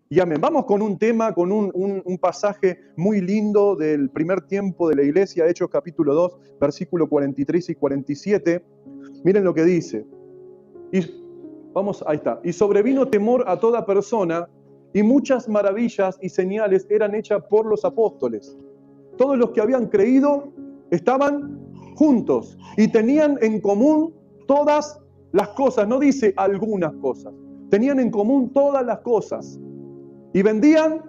Y amén. Vamos con un tema, con un pasaje muy lindo del primer tiempo de la iglesia, Hechos capítulo 2, versículo 43 y 47. Miren lo que dice. Ahí está. Y sobrevino temor a toda persona, y muchas maravillas y señales eran hechas por los apóstoles. Todos los que habían creído estaban juntos y tenían en común todas las cosas. No dice algunas cosas. Tenían en común todas las cosas. Y vendían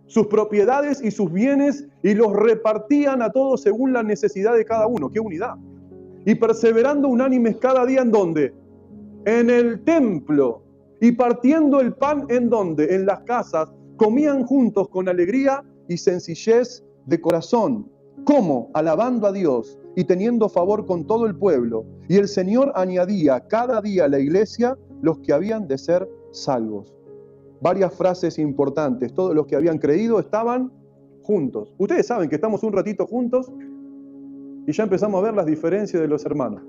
sus propiedades y sus bienes y los repartían a todos según la necesidad de cada uno. ¡Qué unidad! Y perseverando unánimes cada día, ¿en dónde? En el templo. Y partiendo el pan, ¿en dónde? En las casas. Comían juntos con alegría y sencillez de corazón. ¿Cómo? Alabando a Dios y teniendo favor con todo el pueblo. Y el Señor añadía cada día a la iglesia los que habían de ser salvos. Varias frases importantes. Todos los que habían creído estaban juntos. Ustedes saben que estamos un ratito juntos y ya empezamos a ver las diferencias de los hermanos.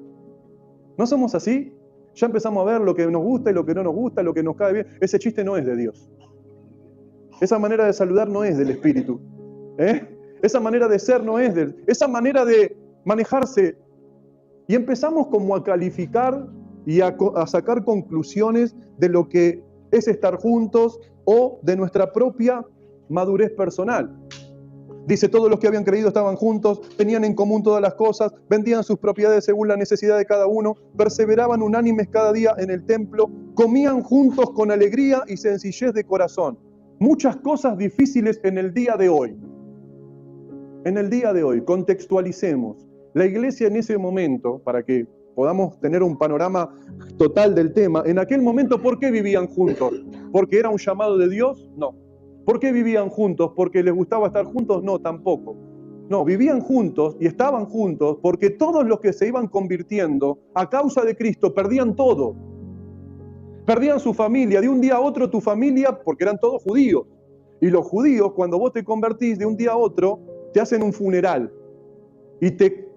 ¿No somos así? Ya empezamos a ver lo que nos gusta y lo que no nos gusta, lo que nos cae bien. Ese chiste no es de Dios. Esa manera de saludar no es del Espíritu. Esa manera de ser no es de... Esa manera de manejarse. Y empezamos como a calificar y a sacar conclusiones de lo que es estar juntos o de nuestra propia madurez personal. Dice, todos los que habían creído estaban juntos, tenían en común todas las cosas, vendían sus propiedades según la necesidad de cada uno, perseveraban unánimes cada día en el templo, comían juntos con alegría y sencillez de corazón. Muchas cosas difíciles en el día de hoy. En el día de hoy, contextualicemos. La iglesia en ese momento, para que podamos tener un panorama total del tema, en aquel momento, ¿por qué vivían juntos? ¿Porque era un llamado de Dios? No. ¿Por qué vivían juntos? ¿Porque les gustaba estar juntos? No, tampoco. No, vivían juntos y estaban juntos porque todos los que se iban convirtiendo a causa de Cristo perdían todo. Perdían su familia, de un día a otro tu familia, porque eran todos judíos. Y los judíos, cuando vos te convertís de un día a otro, te hacen un funeral y te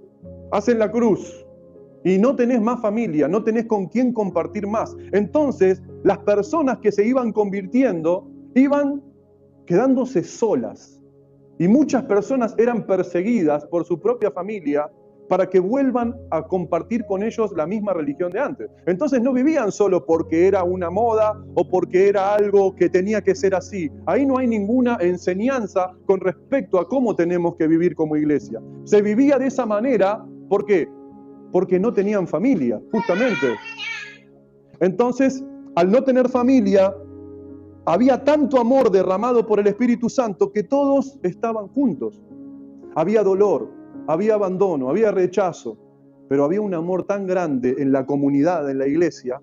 hacen la cruz. Y no tenés más familia, no tenés con quién compartir más. Entonces, las personas que se iban convirtiendo iban quedándose solas. Y muchas personas eran perseguidas por su propia familia para que vuelvan a compartir con ellos la misma religión de antes. Entonces no vivían solo porque era una moda o porque era algo que tenía que ser así. Ahí no hay ninguna enseñanza con respecto a cómo tenemos que vivir como iglesia. Se vivía de esa manera, ¿por qué? Porque no tenían familia, justamente. Entonces, al no tener familia, había tanto amor derramado por el Espíritu Santo que todos estaban juntos. Había dolor, había abandono, había rechazo, pero había un amor tan grande en la comunidad, en la iglesia,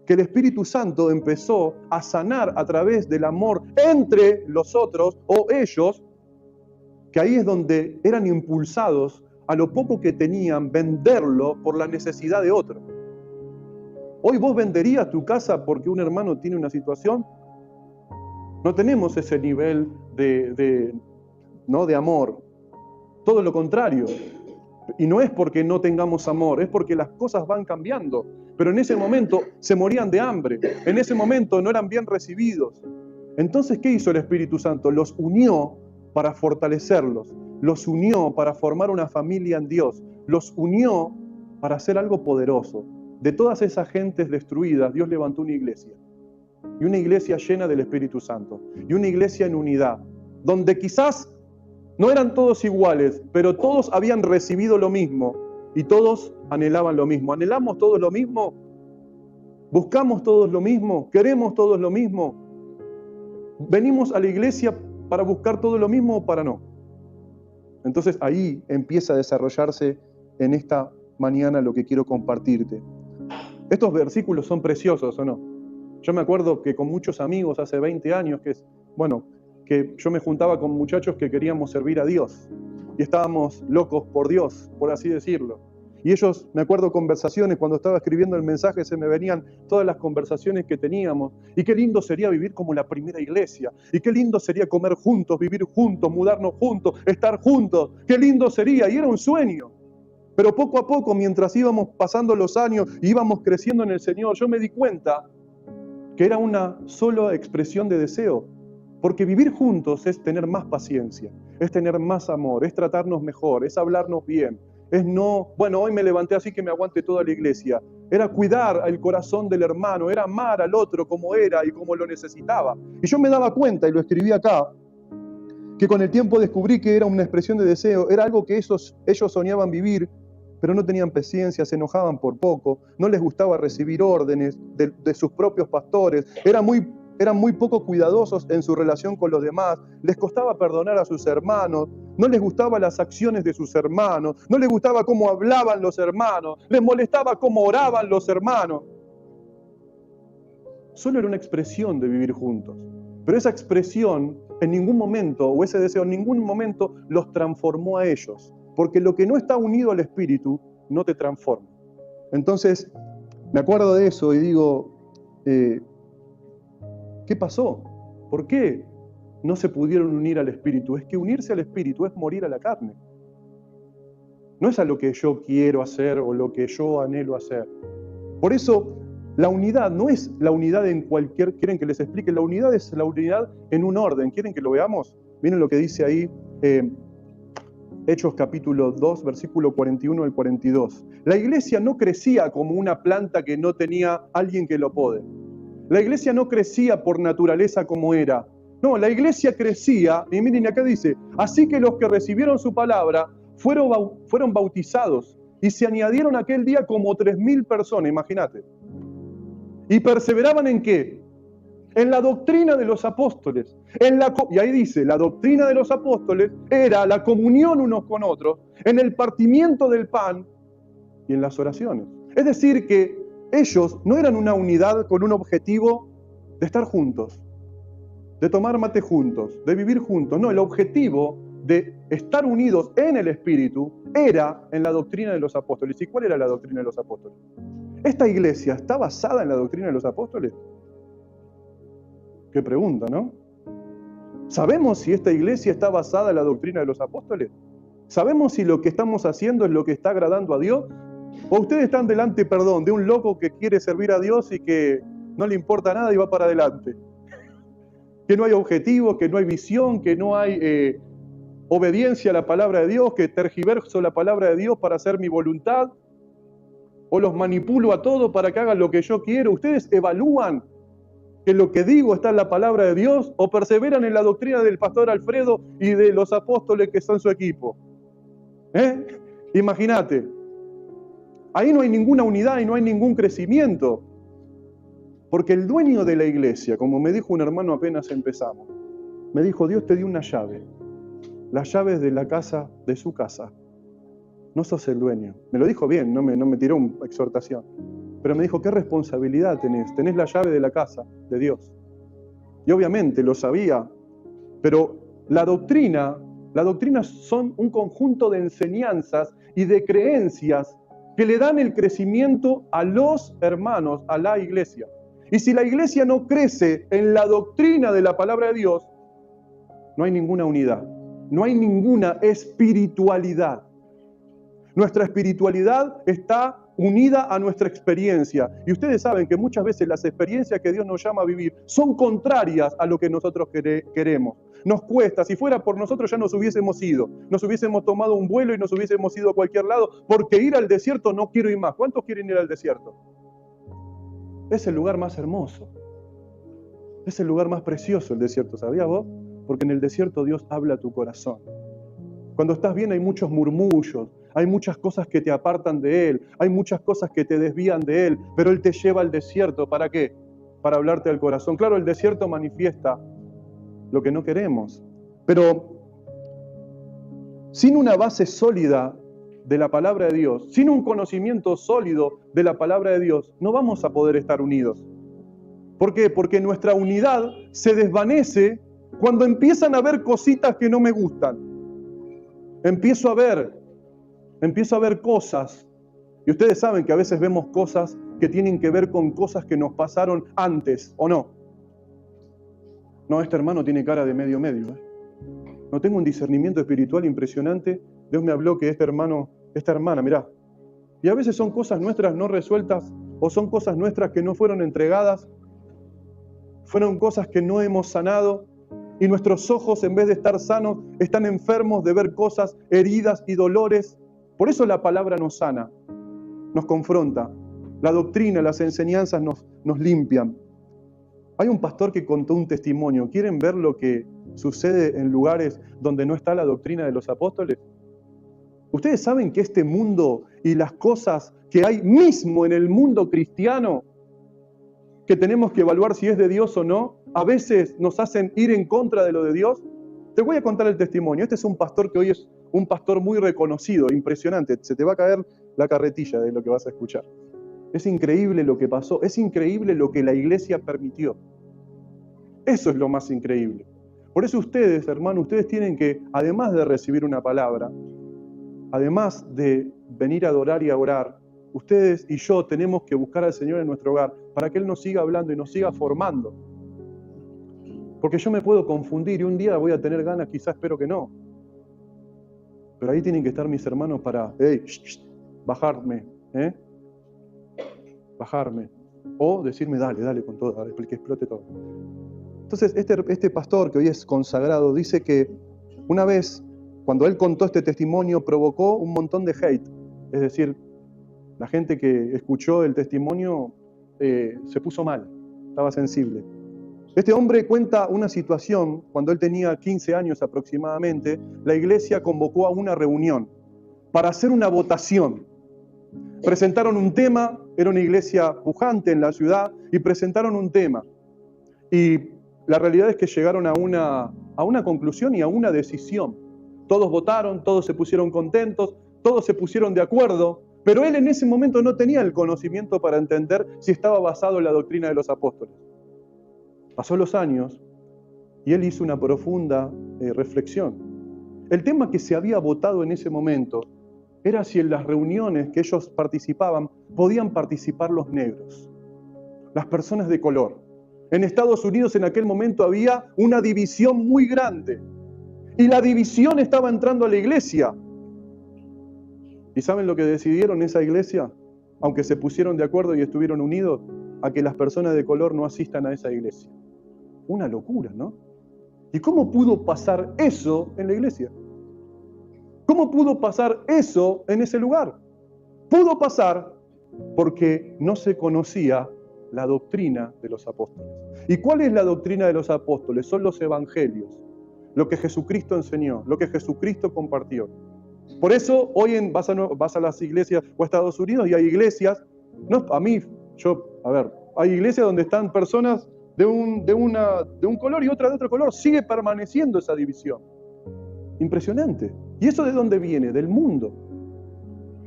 que el Espíritu Santo empezó a sanar a través del amor entre los otros o ellos, que ahí es donde eran impulsados a lo poco que tenían, venderlo por la necesidad de otro. Hoy vos venderías tu casa porque un hermano tiene una situación. No tenemos ese nivel de amor. Todo lo contrario. Y no es porque no tengamos amor, es porque las cosas van cambiando. Pero en ese momento se morían de hambre. En ese momento no eran bien recibidos. Entonces, ¿qué hizo el Espíritu Santo? Los unió para fortalecerlos. Los unió para formar una familia en Dios. Los unió para hacer algo poderoso. De todas esas gentes destruidas, Dios levantó una iglesia. Y una iglesia llena del Espíritu Santo. Y una iglesia en unidad. Donde quizás no eran todos iguales, pero todos habían recibido lo mismo. Y todos anhelaban lo mismo. ¿Anhelamos todos lo mismo? ¿Buscamos todos lo mismo? ¿Queremos todos lo mismo? ¿Venimos a la iglesia para buscar todo lo mismo o para no? Entonces ahí empieza a desarrollarse en esta mañana lo que quiero compartirte. Estos versículos son preciosos, ¿o no? Yo me acuerdo que con muchos amigos hace 20 años, que yo me juntaba con muchachos que queríamos servir a Dios y estábamos locos por Dios, por así decirlo. Y ellos, me acuerdo conversaciones, cuando estaba escribiendo el mensaje se me venían todas las conversaciones que teníamos. Y qué lindo sería vivir como la primera iglesia. Y qué lindo sería comer juntos, vivir juntos, mudarnos juntos, estar juntos. Qué lindo sería. Y era un sueño. Pero poco a poco, mientras íbamos pasando los años y íbamos creciendo en el Señor, yo me di cuenta que era una sola expresión de deseo. Porque vivir juntos es tener más paciencia, es tener más amor, es tratarnos mejor, es hablarnos bien, es no, bueno, hoy me levanté así que me aguante toda la iglesia. Era cuidar el corazón del hermano, era amar al otro como era y como lo necesitaba. Y yo me daba cuenta, y lo escribí acá, que con el tiempo descubrí que era una expresión de deseo, era algo que ellos soñaban vivir, pero no tenían paciencia, se enojaban por poco, no les gustaba recibir órdenes de sus propios pastores, eran muy poco cuidadosos en su relación con los demás, les costaba perdonar a sus hermanos, no les gustaban las acciones de sus hermanos, no les gustaba cómo hablaban los hermanos, les molestaba cómo oraban los hermanos. Solo era una expresión de vivir juntos, pero esa expresión en ningún momento, o ese deseo en ningún momento los transformó a ellos, porque lo que no está unido al Espíritu no te transforma. Entonces, me acuerdo de eso y digo, ¿qué pasó? ¿Por qué no se pudieron unir al Espíritu? Es que unirse al Espíritu es morir a la carne. No es a lo que yo quiero hacer o lo que yo anhelo hacer. Por eso, la unidad no es la unidad en cualquier... ¿Quieren que les explique? La unidad es la unidad en un orden. ¿Quieren que lo veamos? Miren lo que dice ahí, Hechos capítulo 2, versículo 41 al 42. La iglesia no crecía como una planta que no tenía alguien que lo pode. La iglesia no crecía por naturaleza como era. No, la iglesia crecía, y miren acá dice, así que los que recibieron su palabra fueron bautizados y se añadieron aquel día como 3.000 personas, imagínate. ¿Y perseveraban en qué? En la doctrina de los apóstoles. Y ahí dice, la doctrina de los apóstoles era la comunión unos con otros, en el partimiento del pan y en las oraciones. Es decir, que ellos no eran una unidad con un objetivo de estar juntos, de tomar mate juntos, de vivir juntos. No, el objetivo de estar unidos en el Espíritu era en la doctrina de los apóstoles. ¿Y cuál era la doctrina de los apóstoles? ¿Esta iglesia está basada en la doctrina de los apóstoles? Qué pregunta, ¿no? ¿Sabemos si esta iglesia está basada en la doctrina de los apóstoles? ¿Sabemos si lo que estamos haciendo es lo que está agradando a Dios? ¿O ustedes están delante, de un loco que quiere servir a Dios y que no le importa nada y va para adelante? Que no hay objetivos, que no hay visión, que no hay obediencia a la palabra de Dios, que tergiverso la palabra de Dios para hacer mi voluntad, o los manipulo a todos para que hagan lo que yo quiero. ¿Ustedes evalúan que lo que digo está en la palabra de Dios o perseveran en la doctrina del pastor Alfredo y de los apóstoles que son su equipo? Imagínate, ahí no hay ninguna unidad y no hay ningún crecimiento, porque el dueño de la iglesia, como me dijo un hermano apenas empezamos, me dijo, Dios te dio una llave, las llaves de la casa, de su casa. No sos el dueño. Me lo dijo bien, no me tiró una exhortación. Pero me dijo, ¿qué responsabilidad tenés? Tenés la llave de la casa de Dios. Y obviamente lo sabía, pero la doctrina son un conjunto de enseñanzas y de creencias que le dan el crecimiento a los hermanos, a la iglesia. Y si la iglesia no crece en la doctrina de la palabra de Dios, no hay ninguna unidad, no hay ninguna espiritualidad. Nuestra espiritualidad está unida a nuestra experiencia. Y ustedes saben que muchas veces las experiencias que Dios nos llama a vivir son contrarias a lo que nosotros queremos. Nos cuesta, si fuera por nosotros ya nos hubiésemos ido, nos hubiésemos tomado un vuelo y nos hubiésemos ido a cualquier lado, porque ir al desierto no quiero ir más. ¿Cuántos quieren ir al desierto? Es el lugar más hermoso, es el lugar más precioso el desierto, ¿sabías vos? Porque en el desierto Dios habla a tu corazón. Cuando estás bien hay muchos murmullos, hay muchas cosas que te apartan de Él, hay muchas cosas que te desvían de Él, pero Él te lleva al desierto, ¿para qué? Para hablarte al corazón. Claro, el desierto manifiesta lo que no queremos, pero sin una base sólida de la palabra de Dios, sin un conocimiento sólido de la palabra de Dios, no vamos a poder estar unidos. ¿Por qué? Porque nuestra unidad se desvanece cuando empiezan a ver cositas que no me gustan. Empiezo a ver cosas, y ustedes saben que a veces vemos cosas que tienen que ver con cosas que nos pasaron antes, ¿o no? No, este hermano tiene cara de medio. No tengo un discernimiento espiritual impresionante. Dios me habló que esta hermana, mirá. Y a veces son cosas nuestras no resueltas, o son cosas nuestras que no fueron entregadas. fueron cosas que no hemos sanado, y nuestros ojos, en vez de estar sanos, están enfermos de ver cosas, heridas y dolores. Por eso la palabra nos sana, nos confronta. La doctrina, las enseñanzas nos limpian. Hay un pastor que contó un testimonio. ¿Quieren ver lo que sucede en lugares donde no está la doctrina de los apóstoles? Ustedes saben que este mundo y las cosas que hay mismo en el mundo cristiano, que tenemos que evaluar si es de Dios o no, a veces nos hacen ir en contra de lo de Dios. Te voy a contar el testimonio. Este es un pastor que hoy es un pastor muy reconocido, impresionante. Se te va a caer la carretilla de lo que vas a escuchar. Es increíble lo que pasó, es increíble lo que la iglesia permitió. Eso es lo más increíble. Por eso ustedes, hermanos, ustedes tienen que, además de recibir una palabra, además de venir a adorar y a orar, ustedes y yo tenemos que buscar al Señor en nuestro hogar para que Él nos siga hablando y nos siga formando. Porque yo me puedo confundir y un día voy a tener ganas, quizás espero que no. Pero ahí tienen que estar mis hermanos para, bajarme, bajarme. O decirme, dale con todo, dale, que explote todo. Entonces, este pastor que hoy es consagrado dice que una vez, cuando él contó este testimonio, provocó un montón de hate. Es decir, la gente que escuchó el testimonio se puso mal, estaba sensible. Este hombre cuenta una situación, cuando él tenía 15 años aproximadamente, la iglesia convocó a una reunión para hacer una votación. Presentaron un tema, era una iglesia pujante en la ciudad, y presentaron un tema. Y la realidad es que llegaron a una conclusión y a una decisión. Todos votaron, todos se pusieron contentos, todos se pusieron de acuerdo, pero él en ese momento no tenía el conocimiento para entender si estaba basado en la doctrina de los apóstoles. Pasó los años y él hizo una profunda reflexión. El tema que se había votado en ese momento era si en las reuniones que ellos participaban podían participar los negros, las personas de color. En Estados Unidos en aquel momento había una división muy grande y la división estaba entrando a la iglesia. ¿Y saben lo que decidieron esa iglesia? Aunque se pusieron de acuerdo y estuvieron unidos, a que las personas de color no asistan a esa iglesia. Una locura, ¿no? ¿Y cómo pudo pasar eso en la iglesia? ¿Cómo pudo pasar eso en ese lugar? Pudo pasar porque no se conocía la doctrina de los apóstoles. ¿Y cuál es la doctrina de los apóstoles? Son los evangelios, lo que Jesucristo enseñó, lo que Jesucristo compartió. Por eso hoy vas a las iglesias o a Estados Unidos y hay iglesias, hay iglesias donde están personas de un color y otra de otro color. Sigue permaneciendo esa división. Impresionante. ¿Y eso de dónde viene? Del mundo.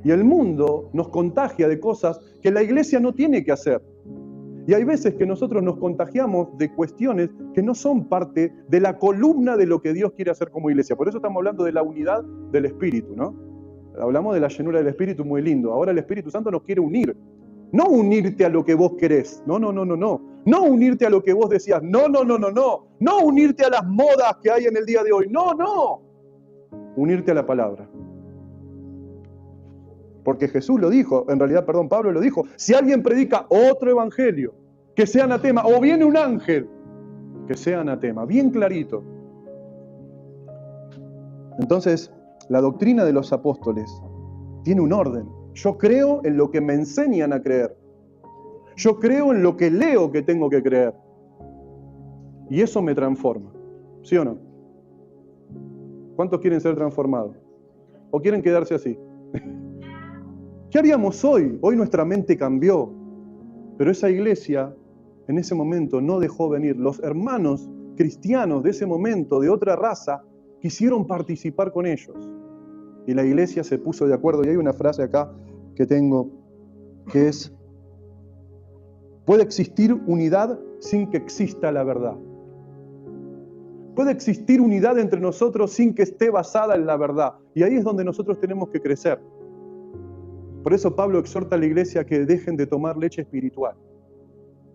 Y el mundo nos contagia de cosas que la iglesia no tiene que hacer. Y hay veces que nosotros nos contagiamos de cuestiones que no son parte de la columna de lo que Dios quiere hacer como iglesia. Por eso estamos hablando de la unidad del Espíritu, ¿no? Hablamos de la llenura del Espíritu, muy lindo. Ahora el Espíritu Santo nos quiere unir. No unirte a lo que vos querés. No. No unirte a lo que vos decías. No. No unirte a las modas que hay en el día de hoy. No. Unirte a la palabra. Porque Jesús lo dijo, Pablo lo dijo. Si alguien predica otro evangelio, que sea anatema, o viene un ángel, que sea anatema. Bien clarito. Entonces, la doctrina de los apóstoles tiene un orden. Yo creo en lo que me enseñan a creer. Yo creo en lo que leo que tengo que creer. Y eso me transforma. ¿Sí o no? ¿Cuántos quieren ser transformados? ¿O quieren quedarse así? ¿Qué haríamos hoy? Hoy nuestra mente cambió. Pero esa iglesia, en ese momento, no dejó venir. Los hermanos cristianos de ese momento, de otra raza, quisieron participar con ellos. Y la iglesia se puso de acuerdo. Y hay una frase acá que tengo, que es: puede existir unidad sin que exista la verdad. Puede existir unidad entre nosotros sin que esté basada en la verdad. Y ahí es donde nosotros tenemos que crecer. Por eso Pablo exhorta a la iglesia a que dejen de tomar leche espiritual.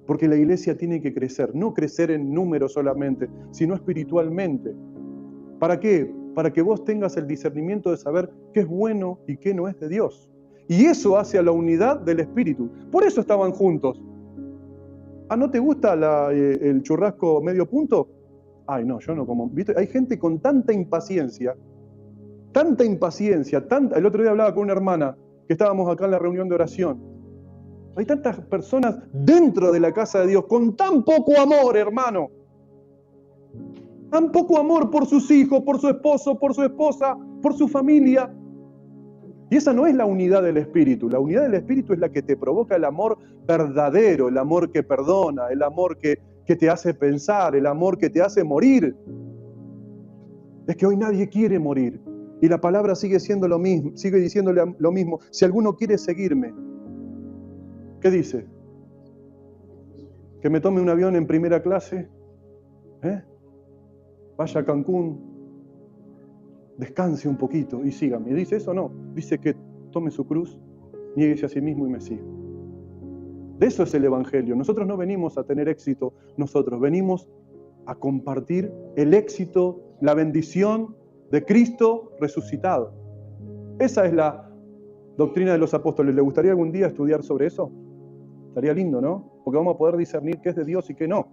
Porque la iglesia tiene que crecer. No crecer en números solamente, sino espiritualmente. ¿Para qué? Para que vos tengas el discernimiento de saber qué es bueno y qué no es de Dios. Y eso hace a la unidad del Espíritu. Por eso estaban juntos. Ah, ¿no te gusta el churrasco medio punto? Ay, no, yo no como. ¿Viste? Hay gente con tanta impaciencia. El otro día hablaba con una hermana que estábamos acá en la reunión de oración. Hay tantas personas dentro de la casa de Dios con tan poco amor, hermano. Tan poco amor por sus hijos, por su esposo, por su esposa, por su familia. Y esa no es la unidad del Espíritu. La unidad del Espíritu es la que te provoca el amor verdadero, el amor que perdona, el amor que te hace pensar, el amor que te hace morir. Es que hoy nadie quiere morir. Y la palabra sigue siendo lo mismo, sigue diciéndole lo mismo. Si alguno quiere seguirme, ¿qué dice? ¿Que me tome un avión en primera clase? Vaya a Cancún, descanse un poquito y sígame. ¿Dice eso? No. Dice que tome su cruz, niéguese a sí mismo y me siga. De eso es el Evangelio. Nosotros no venimos a tener éxito, nosotros venimos a compartir el éxito, la bendición de Cristo resucitado. Esa es la doctrina de los apóstoles. ¿Le gustaría algún día estudiar sobre eso? Estaría lindo, ¿no? Porque vamos a poder discernir qué es de Dios y qué no.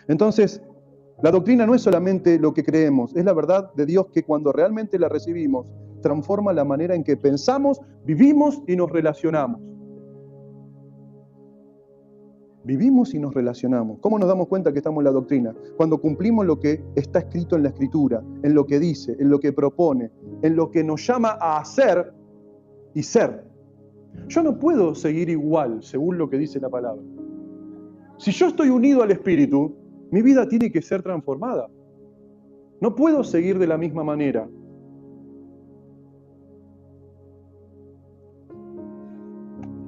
Entonces, la doctrina no es solamente lo que creemos, es la verdad de Dios que cuando realmente la recibimos, transforma la manera en que pensamos, vivimos y nos relacionamos. Vivimos y nos relacionamos. ¿Cómo nos damos cuenta que estamos en la doctrina? Cuando cumplimos lo que está escrito en la Escritura, en lo que dice, en lo que propone, en lo que nos llama a hacer y ser. Yo no puedo seguir igual según lo que dice la palabra. Si yo estoy unido al Espíritu, mi vida tiene que ser transformada. No puedo seguir de la misma manera.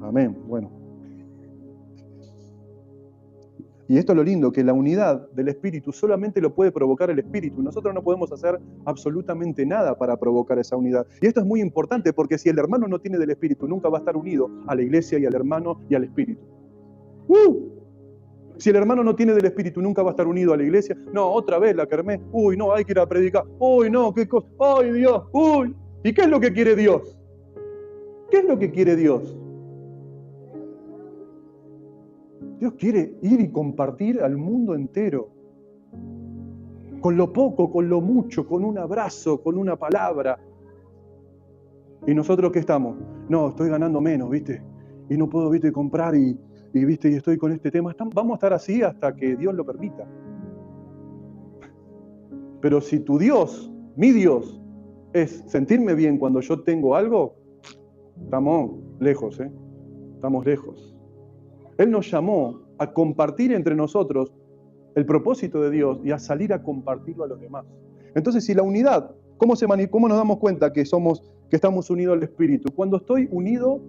Amén. Bueno. Y esto es lo lindo, que la unidad del Espíritu solamente lo puede provocar el Espíritu. Nosotros no podemos hacer absolutamente nada para provocar esa unidad. Y esto es muy importante porque si el hermano no tiene del Espíritu, nunca va a estar unido a la iglesia y al hermano y al Espíritu. Si el hermano no tiene del Espíritu, nunca va a estar unido a la iglesia. No, otra vez la kermés. Uy, no, hay que ir a predicar. Uy, no, qué cosa. Ay, Dios. Uy. ¿Y qué es lo que quiere Dios? ¿Qué es lo que quiere Dios? Dios quiere ir y compartir al mundo entero. Con lo poco, con lo mucho, con un abrazo, con una palabra. ¿Y nosotros qué estamos? No, estoy ganando menos, ¿viste? Y no puedo, ¿viste? Comprar y ¿viste? Y estoy con este tema. Vamos a estar así hasta que Dios lo permita. Pero si tu Dios, mi Dios, es sentirme bien cuando yo tengo algo, estamos lejos, ¿eh? Estamos lejos. Él nos llamó a compartir entre nosotros el propósito de Dios y a salir a compartirlo a los demás. Entonces, si la unidad, ¿cómo nos damos cuenta que estamos unidos al Espíritu? Cuando estoy unido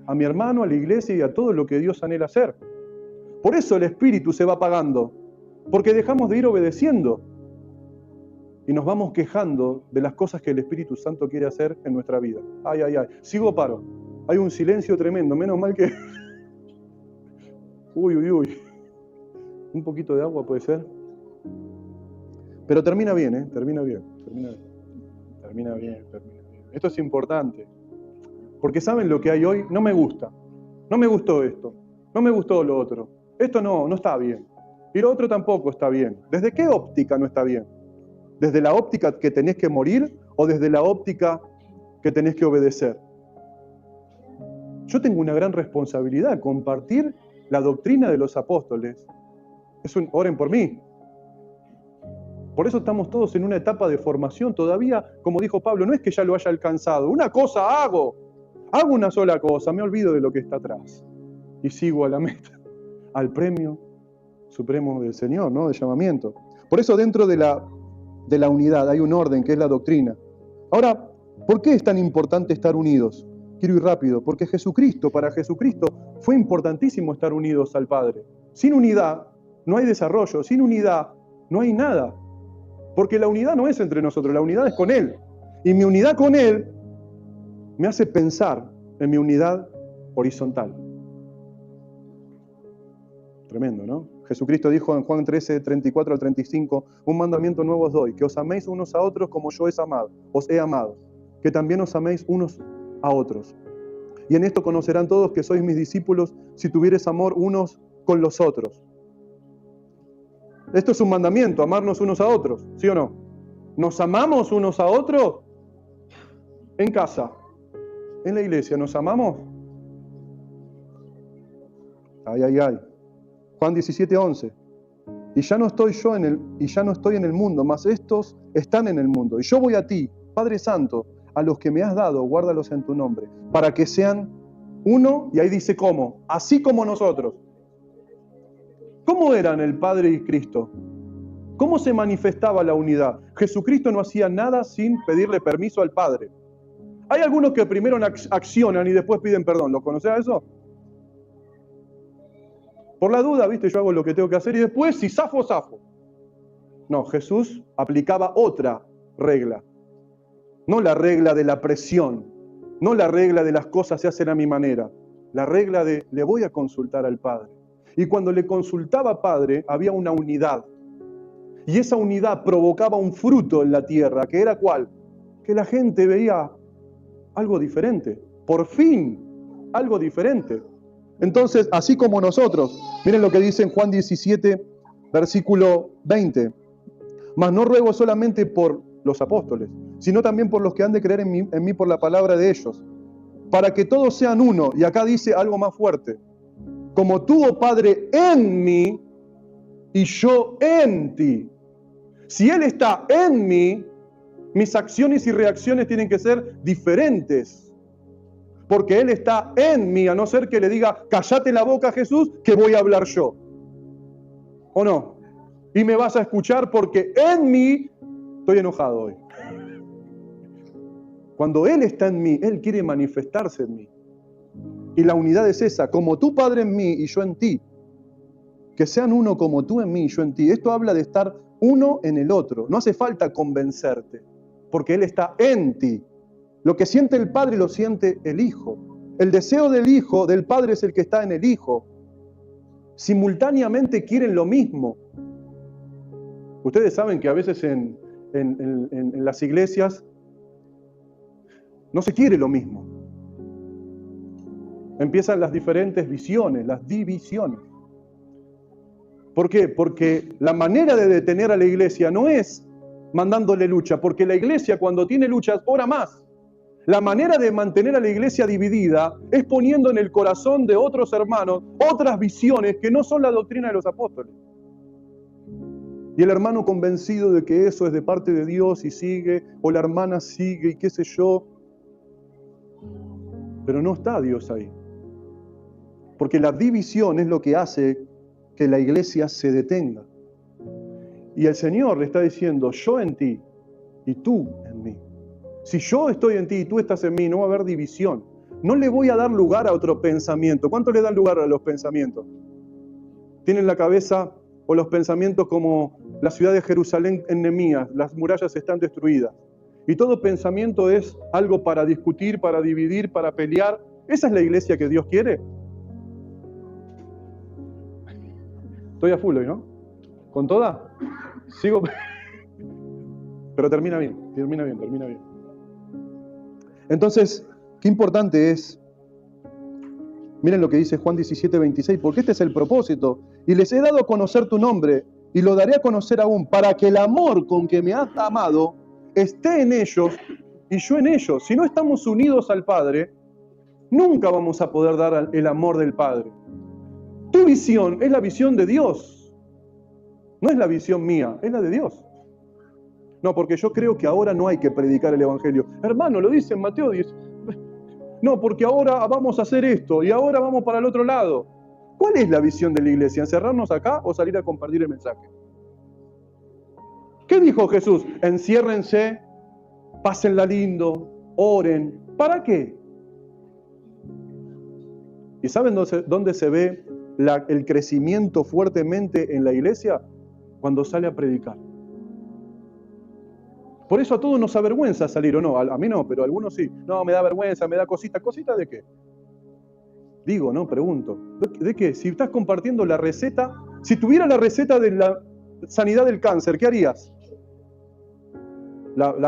a mi hermano, a la iglesia y a todo lo que Dios anhela hacer. Por eso el Espíritu se va apagando, porque dejamos de ir obedeciendo y nos vamos quejando de las cosas que el Espíritu Santo quiere hacer en nuestra vida. Ay, ay, ay. Sigo paro. Hay un silencio tremendo. Menos mal que... Uy, uy, uy. Un poquito de agua puede ser. Pero termina bien, ¿eh? Termina bien. Esto es importante. Porque ¿saben lo que hay hoy? No me gusta. No me gustó esto. No me gustó lo otro. Esto no está bien. Y lo otro tampoco está bien. ¿Desde qué óptica no está bien? ¿Desde la óptica que tenés que morir o desde la óptica que tenés que obedecer? Yo tengo una gran responsabilidad, compartir la doctrina de los apóstoles. Oren por mí. Por eso estamos todos en una etapa de formación. Todavía, como dijo Pablo, no es que ya lo haya alcanzado. Una cosa hago una sola cosa, me olvido de lo que está atrás. Y sigo a la meta, al premio supremo del Señor, ¿no? De llamamiento. Por eso dentro de la unidad hay un orden que es la doctrina. Ahora, ¿por qué es tan importante estar unidos? Quiero ir rápido, porque para Jesucristo fue importantísimo estar unidos al Padre. Sin unidad no hay desarrollo, sin unidad no hay nada. Porque la unidad no es entre nosotros, la unidad es con Él. Y mi unidad con Él me hace pensar en mi unidad horizontal. Tremendo, ¿no? Jesucristo dijo en Juan 13, 34 al 35, un mandamiento nuevo os doy, que os améis unos a otros como yo os he amado, que también os améis unos a otros. Y en esto conocerán todos que sois mis discípulos, si tuviereis amor unos con los otros. Esto es un mandamiento, amarnos unos a otros, ¿sí o no? ¿Nos amamos unos a otros? En casa, en la iglesia, ¿nos amamos? Ay, ay, ay. Juan 17:11. Y ya no estoy en el mundo, mas estos están en el mundo. Y yo voy a ti, Padre Santo, a los que me has dado, guárdalos en tu nombre, para que sean uno, y ahí dice cómo, así como nosotros. ¿Cómo eran el Padre y Cristo? ¿Cómo se manifestaba la unidad? Jesucristo no hacía nada sin pedirle permiso al Padre. Hay algunos que primero accionan y después piden perdón. ¿Lo conocés a eso? Por la duda, viste, yo hago lo que tengo que hacer y después, si zafo, zafo. No, Jesús aplicaba otra regla. No la regla de la presión, no la regla de las cosas se hacen a mi manera. La regla de le voy a consultar al Padre. Y cuando le consultaba al Padre, había una unidad. Y esa unidad provocaba un fruto en la tierra, que era ¿cuál? Que la gente veía algo diferente. Por fin, algo diferente. Entonces, así como nosotros, miren lo que dice en Juan 17, versículo 20. Mas no ruego solamente por los apóstoles, sino también por los que han de creer en mí por la palabra de ellos, para que todos sean uno. Y acá dice algo más fuerte. Como tú, oh Padre, en mí y yo en ti. Si Él está en mí, mis acciones y reacciones tienen que ser diferentes. Porque Él está en mí, a no ser que le diga, cállate la boca, Jesús, que voy a hablar yo. ¿O no? Y me vas a escuchar porque en mí estoy enojado hoy. Cuando Él está en mí, Él quiere manifestarse en mí. Y la unidad es esa, como tú, Padre, en mí y yo en ti. Que sean uno como tú en mí y yo en ti. Esto habla de estar uno en el otro. No hace falta convencerte, porque Él está en ti. Lo que siente el Padre lo siente el Hijo. El deseo del Hijo, del Padre, es el que está en el Hijo. Simultáneamente quieren lo mismo. Ustedes saben que a veces en las iglesias no se quiere lo mismo. Empiezan las diferentes visiones, las divisiones. ¿Por qué? Porque la manera de detener a la iglesia no es mandándole lucha, porque la iglesia cuando tiene luchas ora más. La manera de mantener a la iglesia dividida es poniendo en el corazón de otros hermanos otras visiones que no son la doctrina de los apóstoles. Y el hermano convencido de que eso es de parte de Dios y sigue, o la hermana sigue y qué sé yo. Pero no está Dios ahí. Porque la división es lo que hace que la iglesia se detenga. Y el Señor le está diciendo, yo en ti y tú en mí. Si yo estoy en ti y tú estás en mí, no va a haber división. No le voy a dar lugar a otro pensamiento. ¿Cuánto le dan lugar a los pensamientos? Tienen la cabeza o los pensamientos como la ciudad de Jerusalén en Nehemías, las murallas están destruidas. Y todo pensamiento es algo para discutir, para dividir, para pelear. ¿Esa es la iglesia que Dios quiere? Estoy a full hoy, ¿no? ¿Con toda? Sigo. Pero termina bien. Entonces, qué importante es, miren lo que dice Juan 17:26, porque este es el propósito. Y les he dado a conocer tu nombre, y lo daré a conocer aún, para que el amor con que me has amado esté en ellos y yo en ellos. Si no estamos unidos al Padre, nunca vamos a poder dar el amor del Padre. Tu visión es la visión de Dios. No es la visión mía, es la de Dios. No, porque yo creo que ahora no hay que predicar el Evangelio. Hermano, lo dice en Mateo 10. No, porque ahora vamos a hacer esto y ahora vamos para el otro lado. ¿Cuál es la visión de la iglesia? ¿Encerrarnos acá o salir a compartir el mensaje? ¿Qué dijo Jesús? Enciérrense, pásenla lindo, oren. ¿Para qué? ¿Y saben dónde se ve el crecimiento fuertemente en la iglesia? Cuando sale a predicar. Por eso a todos nos avergüenza salir, ¿o no? A mí no, pero a algunos sí. No, me da vergüenza, me da cosita. ¿Cosita de qué? Digo, no, pregunto. ¿De qué? Si estás compartiendo la receta, si tuviera la receta de la sanidad del cáncer, ¿qué harías? ¿La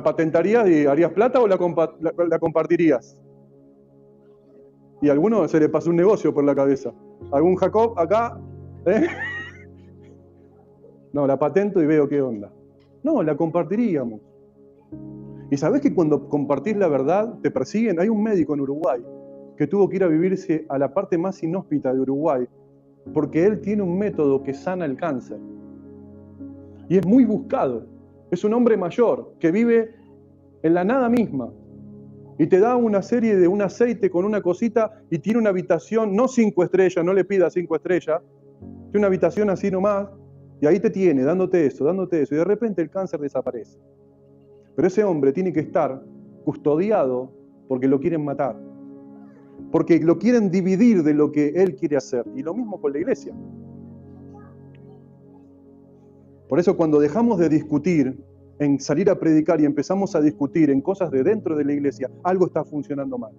patentarías y harías plata o la compartirías? Y a alguno se le pasó un negocio por la cabeza. ¿Algún Jacob acá? ¿Eh? No, la patento y veo qué onda. No, la compartiríamos. Y sabés que cuando compartís la verdad te persiguen. Hay un médico en Uruguay que tuvo que ir a vivirse a la parte más inhóspita de Uruguay porque él tiene un método que sana el cáncer. Y es muy buscado. Es un hombre mayor que vive en la nada misma. Y te da una serie de un aceite con una cosita y tiene una habitación, no 5 estrellas, no le pidas 5 estrellas, tiene una habitación así nomás, y ahí te tiene, dándote eso, y de repente el cáncer desaparece. Pero ese hombre tiene que estar custodiado porque lo quieren matar, porque lo quieren dividir de lo que él quiere hacer, y lo mismo con la iglesia. Por eso cuando dejamos de discutir en salir a predicar y empezamos a discutir en cosas de dentro de la iglesia, algo está funcionando mal.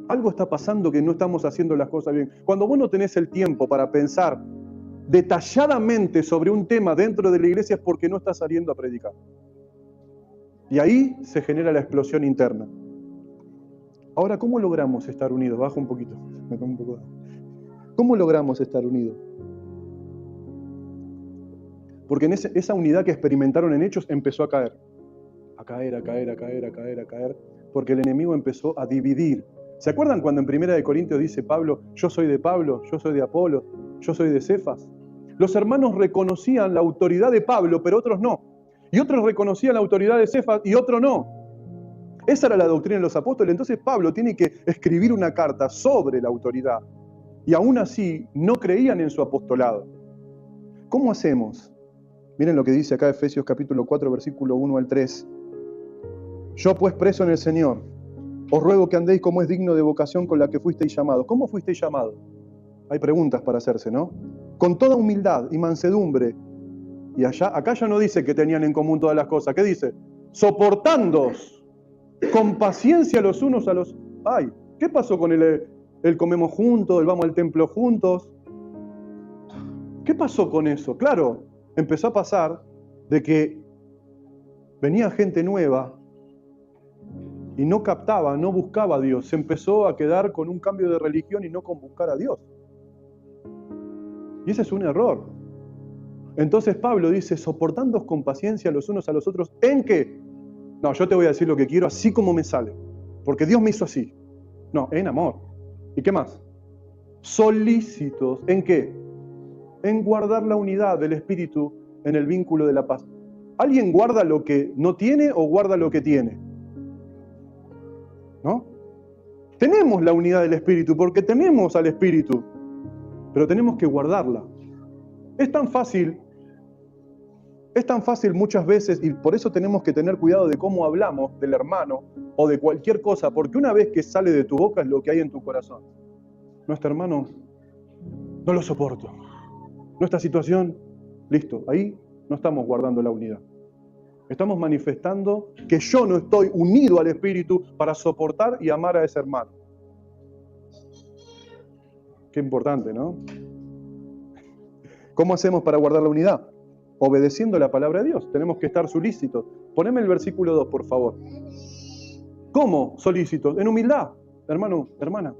Algo está pasando que no estamos haciendo las cosas bien. Cuando vos no tenés el tiempo para pensar detalladamente sobre un tema dentro de la iglesia es porque no estás saliendo a predicar. Y ahí se genera la explosión interna. Ahora, ¿cómo logramos estar unidos? Bajo un poquito. Me tomo un poco de agua. ¿Cómo logramos estar unidos? Porque en esa unidad que experimentaron en Hechos empezó a caer. A caer. Porque el enemigo empezó a dividir. ¿Se acuerdan cuando en 1 Corintios dice Pablo, yo soy de Pablo, yo soy de Apolo, yo soy de Cefas? Los hermanos reconocían la autoridad de Pablo, pero otros no. Y otros reconocían la autoridad de Cefas y otros no. Esa era la doctrina de los apóstoles. Entonces Pablo tiene que escribir una carta sobre la autoridad. Y aún así no creían en su apostolado. ¿Cómo hacemos? Miren lo que dice acá Efesios capítulo 4, versículo 1 al 3. Yo pues preso en el Señor, os ruego que andéis como es digno de vocación con la que fuisteis llamados. ¿Cómo fuisteis llamados? Hay preguntas para hacerse, ¿no? Con toda humildad y mansedumbre. Y acá ya no dice que tenían en común todas las cosas. ¿Qué dice? Soportándoos con paciencia los unos a los... Ay, ¿qué pasó con el comemos juntos, el vamos al templo juntos? ¿Qué pasó con eso? Claro, empezó a pasar de que venía gente nueva y no captaba, no buscaba a Dios. Se empezó a quedar con un cambio de religión y no con buscar a Dios. Y ese es un error. Entonces Pablo dice, soportándoos con paciencia los unos a los otros, ¿en qué? No, yo te voy a decir lo que quiero así como me sale, porque Dios me hizo así. No, en amor. ¿Y qué más? Solícitos. ¿En qué? En guardar la unidad del Espíritu en el vínculo de la paz. ¿Alguien guarda lo que no tiene o guarda lo que tiene? ¿No? Tenemos la unidad del Espíritu porque tenemos al Espíritu, pero tenemos que guardarla. Es tan fácil muchas veces, y por eso tenemos que tener cuidado de cómo hablamos del hermano o de cualquier cosa, porque una vez que sale de tu boca es lo que hay en tu corazón. Nuestro hermano, no lo soporto. Nuestra situación, listo, ahí no estamos guardando la unidad. Estamos manifestando que yo no estoy unido al Espíritu para soportar y amar a ese hermano. Qué importante, ¿no? ¿Cómo hacemos para guardar la unidad? Obedeciendo la palabra de Dios. Tenemos que estar solícitos. Poneme el versículo 2, por favor. ¿Cómo solícitos? En humildad, hermano, hermana.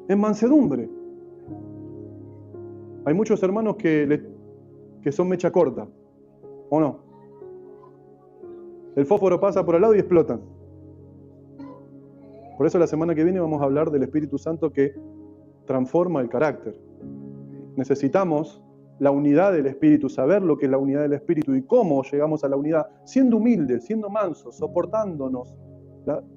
En mansedumbre. Hay muchos hermanos que son mecha corta, ¿o no? El fósforo pasa por al lado y explotan. Por eso la semana que viene vamos a hablar del Espíritu Santo que transforma el carácter. Necesitamos la unidad del Espíritu, saber lo que es la unidad del Espíritu y cómo llegamos a la unidad, siendo humildes, siendo mansos, soportándonos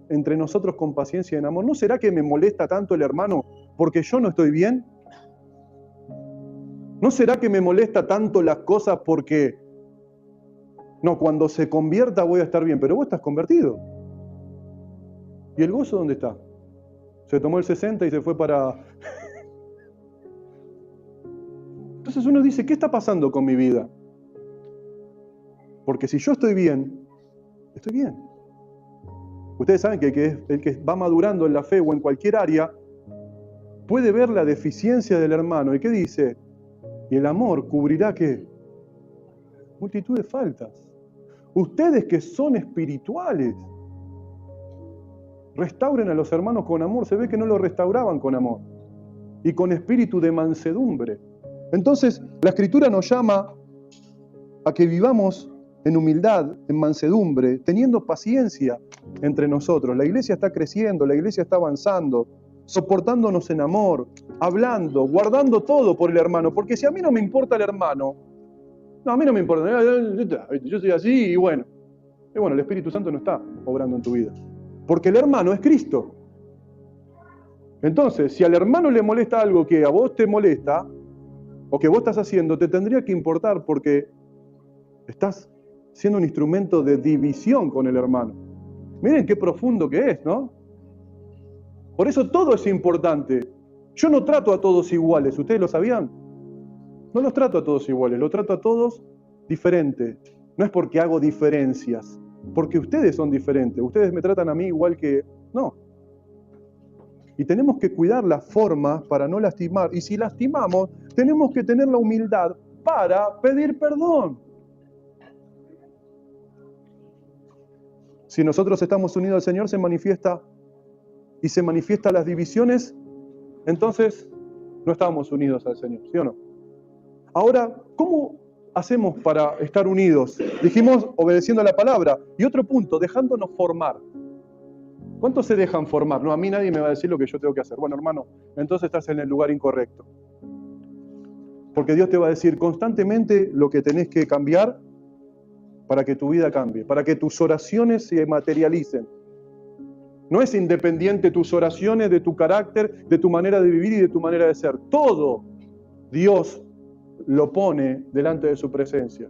entre nosotros con paciencia y en amor. ¿No será que me molesta tanto el hermano porque yo no estoy bien? ¿No será que me molesta tanto las cosas porque no, cuando se convierta voy a estar bien? Pero vos estás convertido. ¿Y el gozo dónde está? Se tomó el 60 y se fue para... Entonces uno dice, ¿qué está pasando con mi vida? Porque si yo estoy bien, estoy bien. Ustedes saben que el que va madurando en la fe o en cualquier área puede ver la deficiencia del hermano. ¿Y qué dice? Y el amor cubrirá ¿qué? Multitud de faltas. Ustedes que son espirituales. Restauren a los hermanos con amor. Se ve que no los restauraban con amor. Y con espíritu de mansedumbre. Entonces, la Escritura nos llama a que vivamos en humildad, en mansedumbre, teniendo paciencia entre nosotros. La iglesia está creciendo, la iglesia está avanzando, soportándonos en amor, hablando, guardando todo por el hermano. Porque si a mí no me importa el hermano, no, a mí no me importa, yo soy así y bueno. Y bueno, el Espíritu Santo no está obrando en tu vida. Porque el hermano es Cristo. Entonces, si al hermano le molesta algo que a vos te molesta, o que vos estás haciendo, te tendría que importar porque estás siendo un instrumento de división con el hermano. Miren qué profundo que es, ¿no? Por eso todo es importante. Yo no trato a todos iguales, ¿ustedes lo sabían? No los trato a todos iguales, los trato a todos diferente. No es porque hago diferencias, porque ustedes son diferentes. Ustedes me tratan a mí igual que... No. Y tenemos que cuidar las formas para no lastimar. Y si lastimamos, tenemos que tener la humildad para pedir perdón. Si nosotros estamos unidos al Señor, se manifiesta las divisiones, entonces no estamos unidos al Señor, ¿sí o no? Ahora, ¿cómo hacemos para estar unidos? Dijimos, obedeciendo a la palabra. Y otro punto, dejándonos formar. ¿Cuántos se dejan formar? No, a mí nadie me va a decir lo que yo tengo que hacer. Bueno, hermano, entonces estás en el lugar incorrecto. Porque Dios te va a decir constantemente lo que tenés que cambiar para que tu vida cambie, para que tus oraciones se materialicen. No es independiente tus oraciones de tu carácter, de tu manera de vivir y de tu manera de ser. Todo Dios lo pone delante de su presencia.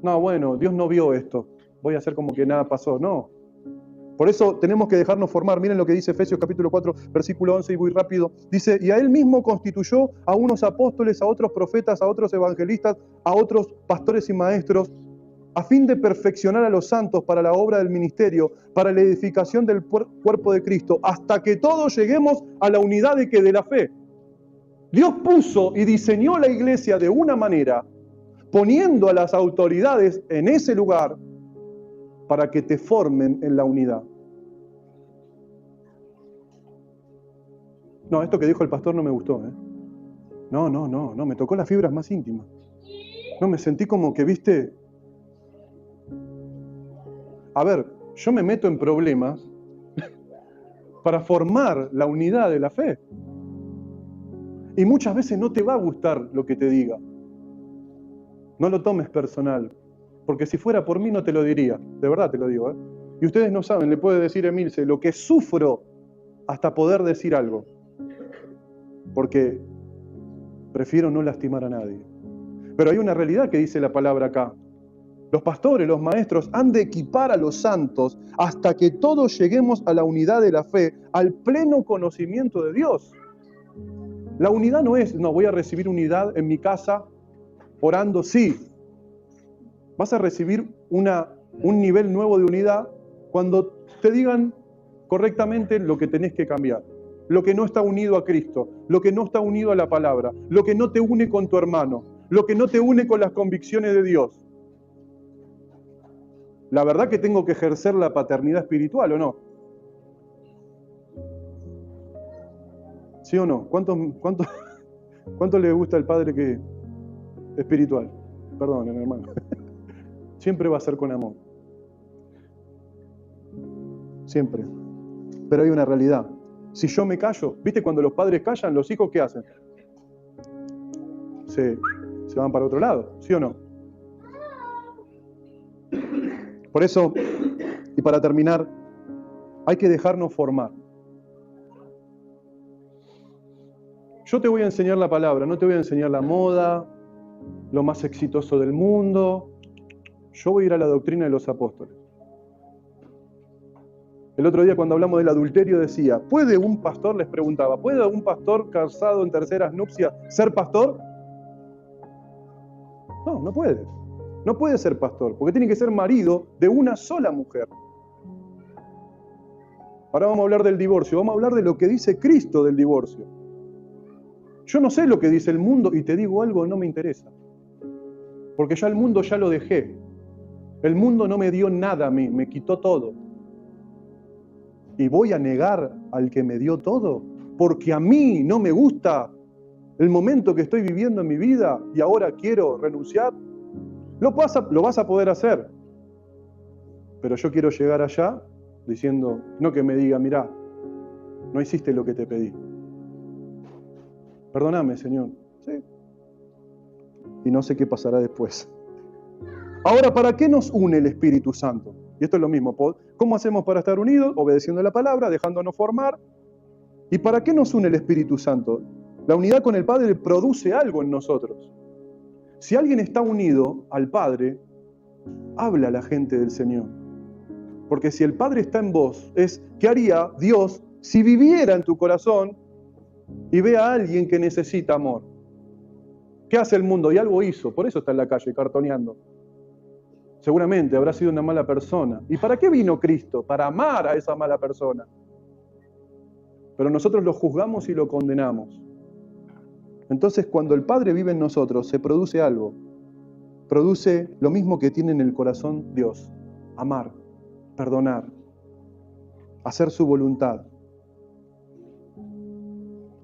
No, bueno, Dios no vio esto. Voy a hacer como que nada pasó. No. Por eso tenemos que dejarnos formar. Miren lo que dice Efesios capítulo 4, versículo 11, y voy rápido. Dice, y a él mismo constituyó a unos apóstoles, a otros profetas, a otros evangelistas, a otros pastores y maestros, a fin de perfeccionar a los santos para la obra del ministerio, para la edificación del cuerpo de Cristo, hasta que todos lleguemos a la unidad de la fe. Dios puso y diseñó la iglesia de una manera, poniendo a las autoridades en ese lugar para que te formen en la unidad. No, esto que dijo el pastor no me gustó, ¿eh? No, me tocó las fibras más íntimas. No, me sentí como que, viste... A ver, yo me meto en problemas para formar la unidad de la fe. Y muchas veces no te va a gustar lo que te diga. No lo tomes personal, porque si fuera por mí no te lo diría. De verdad te lo digo, ¿eh? Y ustedes no saben, le puede decir Emilce, lo que sufro hasta poder decir algo. Porque prefiero no lastimar a nadie. Pero hay una realidad que dice la palabra acá. Los pastores, los maestros han de equipar a los santos hasta que todos lleguemos a la unidad de la fe, al pleno conocimiento de Dios. La unidad no es, no, voy a recibir unidad en mi casa orando, sí. Vas a recibir un nivel nuevo de unidad cuando te digan correctamente lo que tenés que cambiar. Lo que no está unido a Cristo, lo que no está unido a la palabra, lo que no te une con tu hermano, lo que no te une con las convicciones de Dios. La verdad que tengo que ejercer la paternidad espiritual, ¿o no? ¿Sí o no? ¿Cuánto le gusta al padre que espiritual? Perdón, hermano. Siempre va a ser con amor. Siempre. Pero hay una realidad. Si yo me callo, ¿viste cuando los padres callan, los hijos qué hacen? Se van para otro lado, ¿sí o no? Por eso, y para terminar, hay que dejarnos formar. Yo te voy a enseñar la palabra, no te voy a enseñar la moda, lo más exitoso del mundo. Yo voy a ir a la doctrina de los apóstoles. El otro día cuando hablamos del adulterio decía, ¿puede un pastor, les preguntaba, ¿puede un pastor casado en terceras nupcias ser pastor? No, no puede. No puede ser pastor, porque tiene que ser marido de una sola mujer. Ahora vamos a hablar del divorcio, vamos a hablar de lo que dice Cristo del divorcio. Yo no sé lo que dice el mundo y te digo algo, no me interesa. Porque ya el mundo ya lo dejé. El mundo no me dio nada a mí, me quitó todo. ¿Y voy a negar al que me dio todo? Porque a mí no me gusta el momento que estoy viviendo en mi vida y ahora quiero renunciar. Lo vas a poder hacer. Pero yo quiero llegar allá diciendo, no que me diga, mirá, no hiciste lo que te pedí. Perdóname, Señor. Sí. Y no sé qué pasará después. Ahora, ¿para qué nos une el Espíritu Santo? Y esto es lo mismo. ¿Cómo hacemos para estar unidos? Obedeciendo la palabra, dejándonos formar. ¿Y para qué nos une el Espíritu Santo? La unidad con el Padre produce algo en nosotros. Si alguien está unido al Padre, habla a la gente del Señor. Porque si el Padre está en vos, ¿qué haría Dios si viviera en tu corazón y ve a alguien que necesita amor? ¿Qué hace el mundo? Y algo hizo, por eso está en la calle cartoneando. Seguramente habrá sido una mala persona. ¿Y para qué vino Cristo? Para amar a esa mala persona. Pero nosotros lo juzgamos y lo condenamos. Entonces, cuando el Padre vive en nosotros, se produce algo. Produce lo mismo que tiene en el corazón Dios. Amar, perdonar, hacer su voluntad.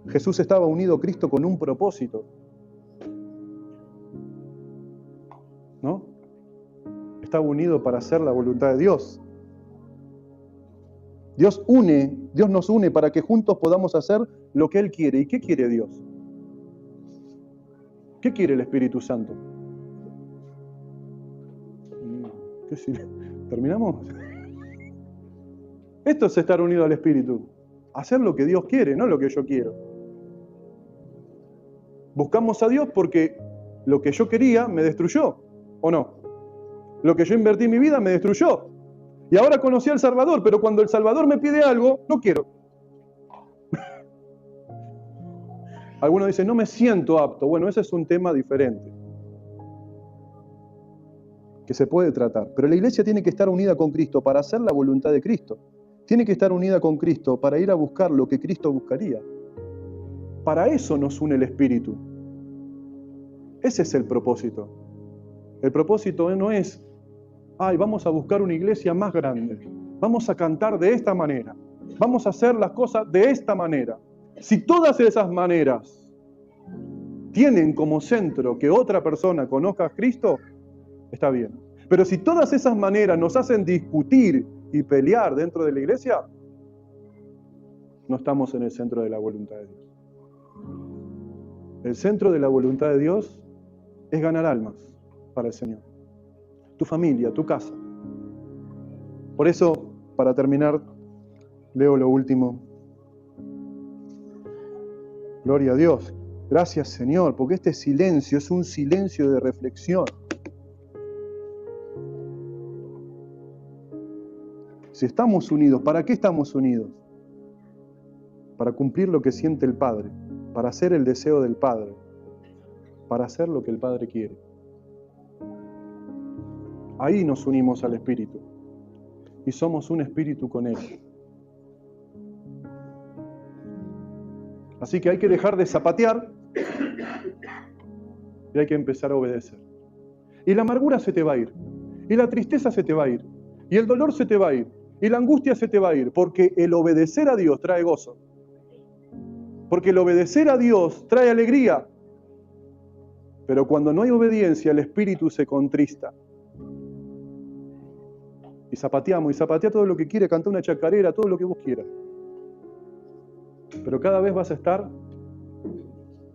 Jesús estaba unido a Cristo con un propósito. ¿No? Estaba unido para hacer la voluntad de Dios. Dios nos une para que juntos podamos hacer lo que Él quiere. ¿Y qué quiere Dios? ¿Qué quiere el Espíritu Santo? ¿Terminamos? Esto es estar unido al Espíritu. Hacer lo que Dios quiere, no lo que yo quiero. Buscamos a Dios porque lo que yo quería me destruyó, ¿o no? Lo que yo invertí en mi vida me destruyó. Y ahora conocí al Salvador, pero cuando el Salvador me pide algo, no quiero. Algunos dicen, no me siento apto. Bueno, ese es un tema diferente, que se puede tratar. Pero la iglesia tiene que estar unida con Cristo para hacer la voluntad de Cristo. Tiene que estar unida con Cristo para ir a buscar lo que Cristo buscaría. Para eso nos une el Espíritu. Ese es el propósito. El propósito no es, vamos a buscar una iglesia más grande. Vamos a cantar de esta manera. Vamos a hacer las cosas de esta manera. Si todas esas maneras tienen como centro que otra persona conozca a Cristo, está bien. Pero si todas esas maneras nos hacen discutir y pelear dentro de la iglesia, no estamos en el centro de la voluntad de Dios. El centro de la voluntad de Dios es ganar almas para el Señor. Tu familia, tu casa. Por eso, para terminar, leo lo último. Gloria a Dios. Gracias, Señor, porque este silencio es un silencio de reflexión. Si estamos unidos, ¿para qué estamos unidos? Para cumplir lo que siente el Padre, para hacer el deseo del Padre, para hacer lo que el Padre quiere. Ahí nos unimos al Espíritu y somos un espíritu con Él. Así que hay que dejar de zapatear y hay que empezar a obedecer. Y la amargura se te va a ir, y la tristeza se te va a ir, y el dolor se te va a ir, y la angustia se te va a ir, porque el obedecer a Dios trae gozo. Porque el obedecer a Dios trae alegría. Pero cuando no hay obediencia, el espíritu se contrista. Y zapateamos, y zapatea todo lo que quiere, canta una chacarera, todo lo que vos quieras. Pero cada vez vas a estar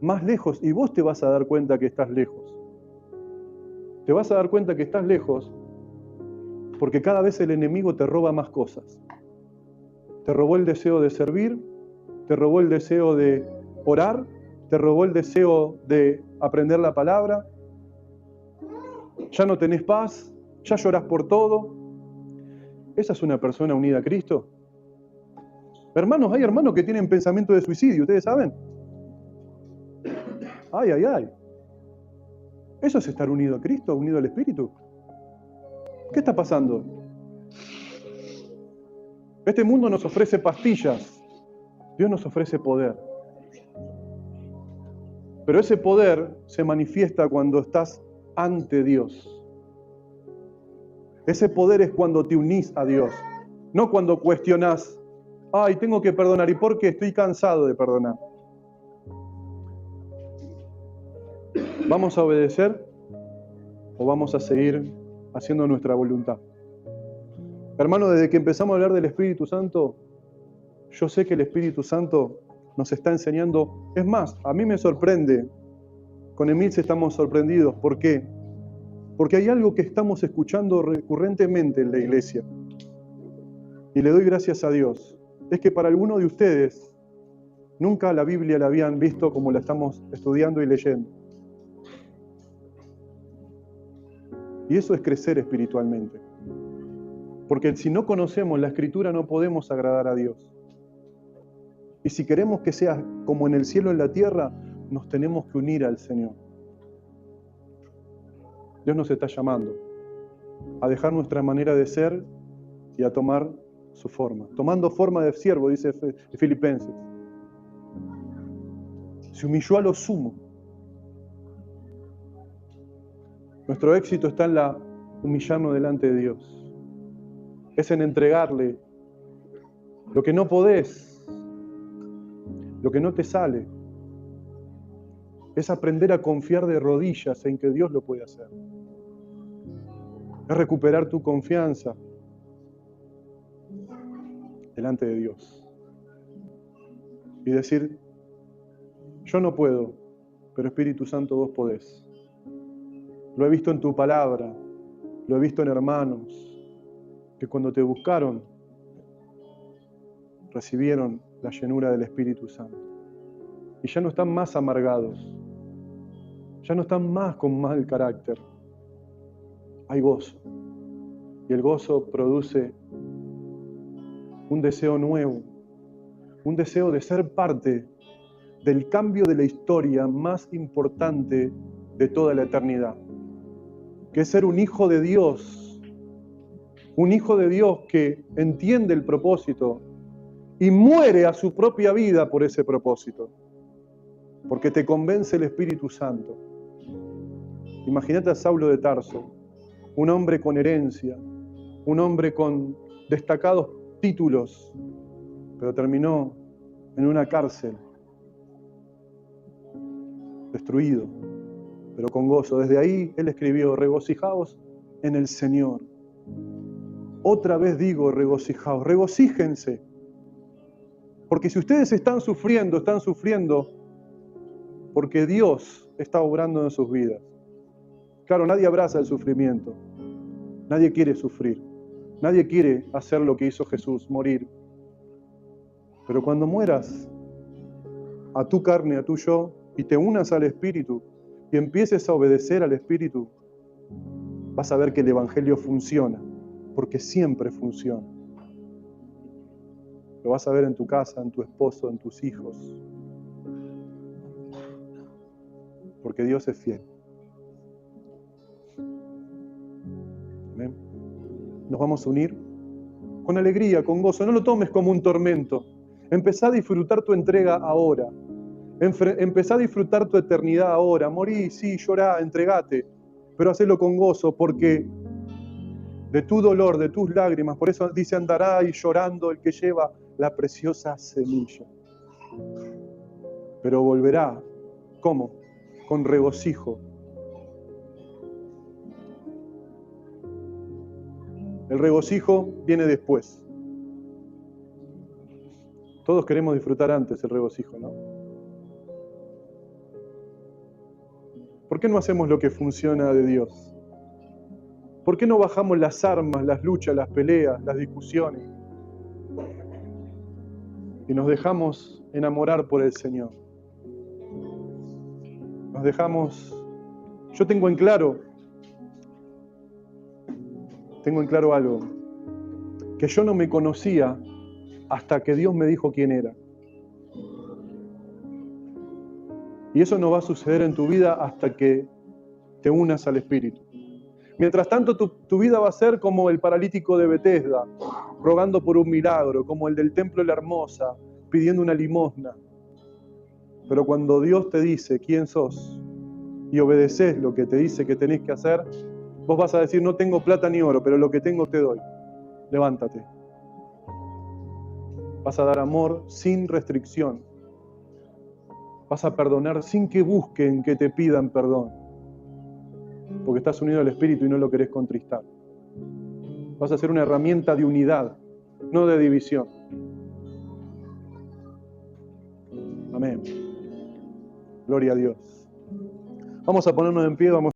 más lejos y vos te vas a dar cuenta que estás lejos. Te vas a dar cuenta que estás lejos porque cada vez el enemigo te roba más cosas. Te robó el deseo de servir, te robó el deseo de orar, te robó el deseo de aprender la palabra. Ya no tenés paz, ya llorás por todo. ¿Esa es una persona unida a Cristo? Hermanos, hay hermanos que tienen pensamiento de suicidio, ¿ustedes saben? Ay, ay, ay. ¿Eso es estar unido a Cristo, unido al Espíritu? ¿Qué está pasando? Este mundo nos ofrece pastillas. Dios nos ofrece poder. Pero ese poder se manifiesta cuando estás ante Dios. Ese poder es cuando te unís a Dios, no cuando cuestionás Ay, tengo que perdonar. ¿Y por qué? Estoy cansado de perdonar. ¿Vamos a obedecer o vamos a seguir haciendo nuestra voluntad? Hermano, desde que empezamos a hablar del Espíritu Santo, yo sé que el Espíritu Santo nos está enseñando. Es más, a mí me sorprende. Con Emilce estamos sorprendidos. ¿Por qué? Porque hay algo que estamos escuchando recurrentemente en la iglesia. Y le doy gracias a Dios. Es que para algunos de ustedes, nunca la Biblia la habían visto como la estamos estudiando y leyendo. Y eso es crecer espiritualmente. Porque si no conocemos la Escritura no podemos agradar a Dios. Y si queremos que sea como en el cielo en la tierra, nos tenemos que unir al Señor. Dios nos está llamando a dejar nuestra manera de ser y a tomar su forma. Tomando forma de siervo, dice Filipenses. Se humilló a lo sumo. Nuestro éxito está en humillarnos delante de Dios. Es en entregarle lo que no podés, lo que no te sale. Es aprender a confiar de rodillas en que Dios lo puede hacer. Es recuperar tu confianza delante de Dios. Y decir, yo no puedo, pero Espíritu Santo vos podés. Lo he visto en tu palabra, lo he visto en hermanos, que cuando te buscaron, recibieron la llenura del Espíritu Santo. Y ya no están más amargados, ya no están más con mal carácter. Hay gozo. Y el gozo produce un deseo nuevo, un deseo de ser parte del cambio de la historia más importante de toda la eternidad, que es ser un hijo de Dios. Un hijo de Dios que entiende el propósito y muere a su propia vida por ese propósito. Porque te convence el Espíritu Santo. Imagínate a Saulo de Tarso, un hombre con herencia, un hombre con destacados títulos, pero terminó en una cárcel, destruido, pero con gozo. Desde ahí él escribió, regocijaos en el Señor. Otra vez digo, regocijaos, regocíjense. Porque si ustedes están sufriendo porque Dios está obrando en sus vidas. Claro, nadie abraza el sufrimiento. Nadie quiere sufrir. Nadie quiere hacer lo que hizo Jesús, morir. Pero cuando mueras a tu carne, a tu yo, y te unas al Espíritu, y empieces a obedecer al Espíritu, vas a ver que el Evangelio funciona. Porque siempre funciona. Lo vas a ver en tu casa, en tu esposo, en tus hijos. Porque Dios es fiel. ¿Amén? Nos vamos a unir con alegría, con gozo. No lo tomes como un tormento. Empezá a disfrutar tu entrega ahora. Empezá a disfrutar tu eternidad ahora. Morí, sí, llorá, entregate. Pero hacelo con gozo, porque de tu dolor, de tus lágrimas, por eso dice, andará y llorando el que lleva la preciosa semilla. Pero volverá, ¿cómo? Con regocijo. El regocijo viene después. Todos queremos disfrutar antes el regocijo, ¿no? ¿Por qué no hacemos lo que funciona de Dios? ¿Por qué no bajamos las armas, las luchas, las peleas, las discusiones? Y nos dejamos enamorar por el Señor. Nos dejamos... Yo tengo en claro algo, que yo no me conocía hasta que Dios me dijo quién era. Y eso no va a suceder en tu vida hasta que te unas al Espíritu. Mientras tanto, tu vida va a ser como el paralítico de Betesda, rogando por un milagro, como el del Templo de la Hermosa, pidiendo una limosna. Pero cuando Dios te dice quién sos y obedeces lo que te dice que tenés que hacer, vos vas a decir, no tengo plata ni oro, pero lo que tengo te doy. Levántate. Vas a dar amor sin restricción. Vas a perdonar sin que busquen que te pidan perdón. Porque estás unido al Espíritu y no lo querés contristar. Vas a ser una herramienta de unidad, no de división. Amén. Gloria a Dios. Vamos a ponernos en pie, vamos